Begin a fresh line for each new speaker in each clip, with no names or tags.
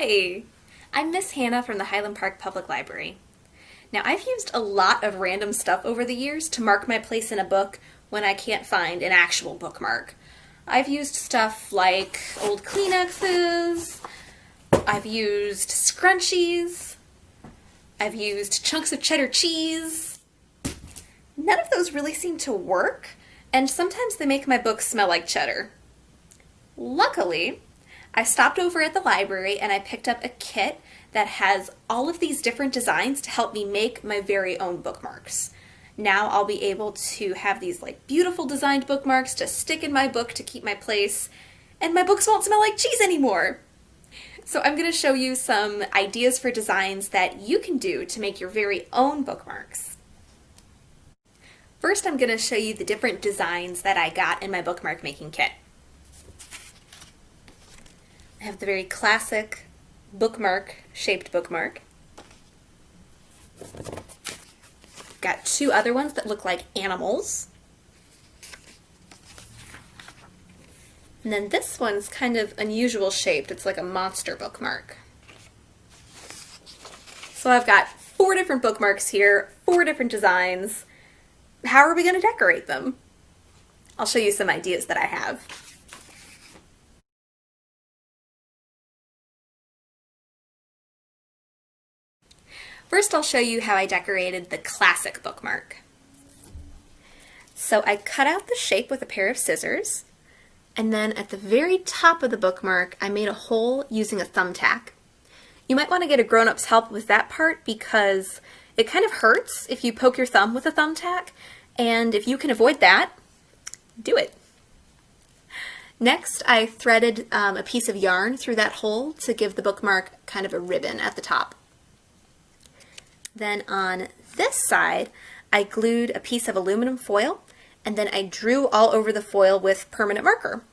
Hi! I'm Miss Hannah from the Highland Park Public Library. Now, I've used a lot of random stuff over the years to mark my place in a book when I can't find an actual bookmark. I've used stuff like old Kleenexes, I've used scrunchies, I've used chunks of cheddar cheese. None of those really seem to work, and sometimes they make my books smell like cheddar. Luckily, I stopped over at the library and I picked up a kit that has all of these different designs to help me make my very own bookmarks. Now I'll be able to have these beautiful designed bookmarks to stick in my book to keep my place, and my books won't smell like cheese anymore. So I'm going to show you some ideas for designs that you can do to make your very own bookmarks. First, I'm going to show you the different designs that I got in my bookmark making kit. I have the very classic bookmark-shaped bookmark. Got two other ones that look like animals. And then this one's kind of unusual shaped. It's like a monster bookmark. So I've got 4 different bookmarks here, 4 different designs. How are we going to decorate them? I'll show you some ideas that I have. First, I'll show you how I decorated the classic bookmark. So I cut out the shape with a pair of scissors, and then at the very top of the bookmark, I made a hole using a thumbtack. You might want to get a grown-up's help with that part because it kind of hurts if you poke your thumb with a thumbtack, and if you can avoid that, do it. Next, I threaded a piece of yarn through that hole to give the bookmark kind of a ribbon at the top. Then on this side, I glued a piece of aluminum foil, and then I drew all over the foil with permanent marker.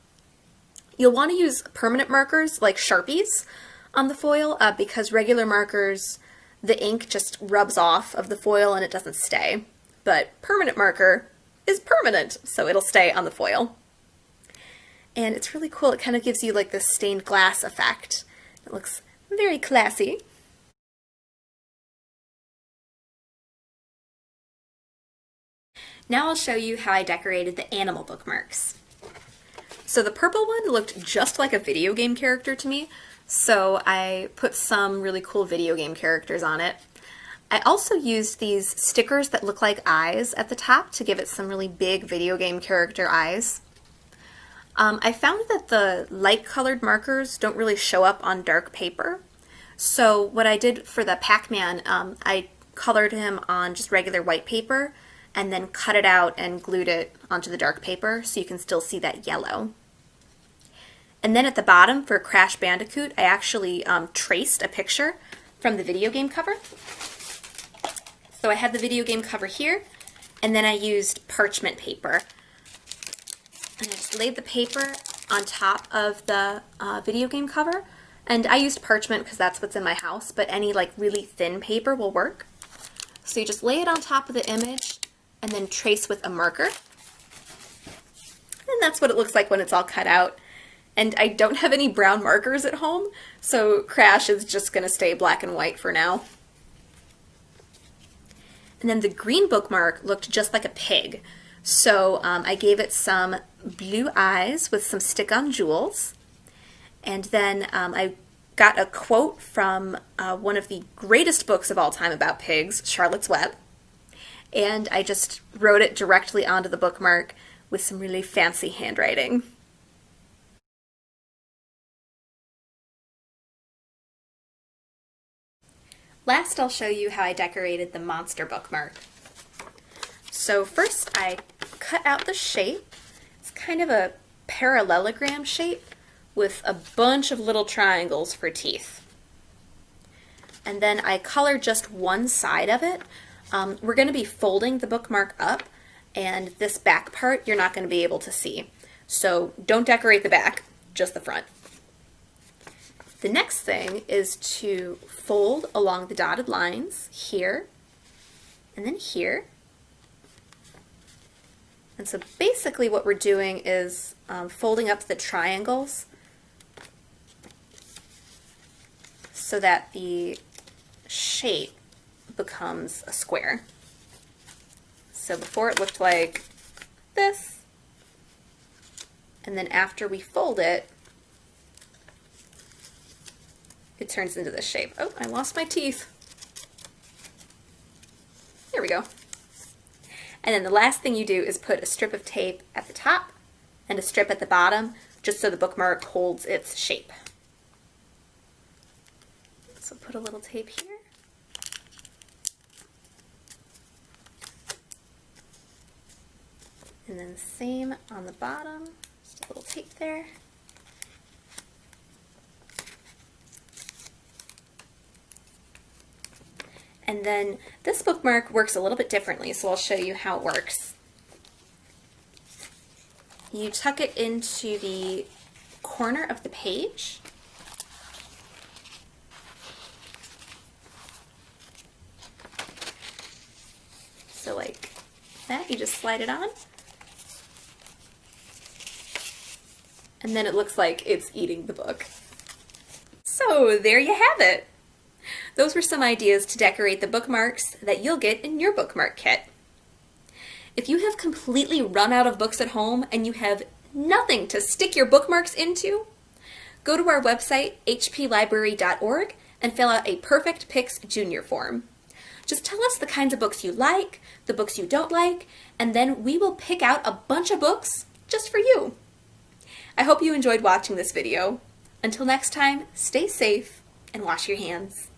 You'll want to use permanent markers like Sharpies on the foil because regular markers, the ink just rubs off of the foil and it doesn't stay. But permanent marker is permanent, so it'll stay on the foil. And it's really cool. It kind of gives you like this stained glass effect. It looks very classy. Now I'll show you how I decorated the animal bookmarks. So the purple one looked just like a video game character to me, so I put some really cool video game characters on it. I also used these stickers that look like eyes at the top to give it some really big video game character eyes. I found that the light colored markers don't really show up on dark paper, so what I did for the Pac-Man, I colored him on just regular white paper and then cut it out and glued it onto the dark paper so you can still see that yellow. And then at the bottom for Crash Bandicoot, I actually traced a picture from the video game cover. So I had the video game cover here, and then I used parchment paper. And I just laid the paper on top of the video game cover, and I used parchment because that's what's in my house, but any really thin paper will work. So you just lay it on top of the image, and then trace with a marker. And that's what it looks like when it's all cut out. And I don't have any brown markers at home, so Crash is just going to stay black and white for now. And then the green bookmark looked just like a pig. So I gave it some blue eyes with some stick-on jewels. And then I got a quote from one of the greatest books of all time about pigs, Charlotte's Web. And I just wrote it directly onto the bookmark with some really fancy handwriting. Last, I'll show you how I decorated the monster bookmark. So first I cut out the shape. It's kind of a parallelogram shape with a bunch of little triangles for teeth. And then I colored just one side of it. We're going to be folding the bookmark up, and this back part you're not going to be able to see. So don't decorate the back, just the front. The next thing is to fold along the dotted lines here, and then here. And so basically what we're doing is folding up the triangles so that the shape becomes a square. So before it looked like this, and then after we fold it, it turns into this shape. Oh, I lost my teeth. There we go. And then the last thing you do is put a strip of tape at the top and a strip at the bottom, just so the bookmark holds its shape. So put a little tape here. And then same on the bottom, just a little tape there. And then this bookmark works a little bit differently, so I'll show you how it works. You tuck it into the corner of the page. So like that, you just slide it on. And then it looks like it's eating the book. So there you have it. Those were some ideas to decorate the bookmarks that you'll get in your bookmark kit. If you have completely run out of books at home and you have nothing to stick your bookmarks into, go to our website, hplibrary.org, and fill out a Perfect Picks Junior form. Just tell us the kinds of books you like, the books you don't like, and then we will pick out a bunch of books just for you. I hope you enjoyed watching this video. Until next time, stay safe and wash your hands.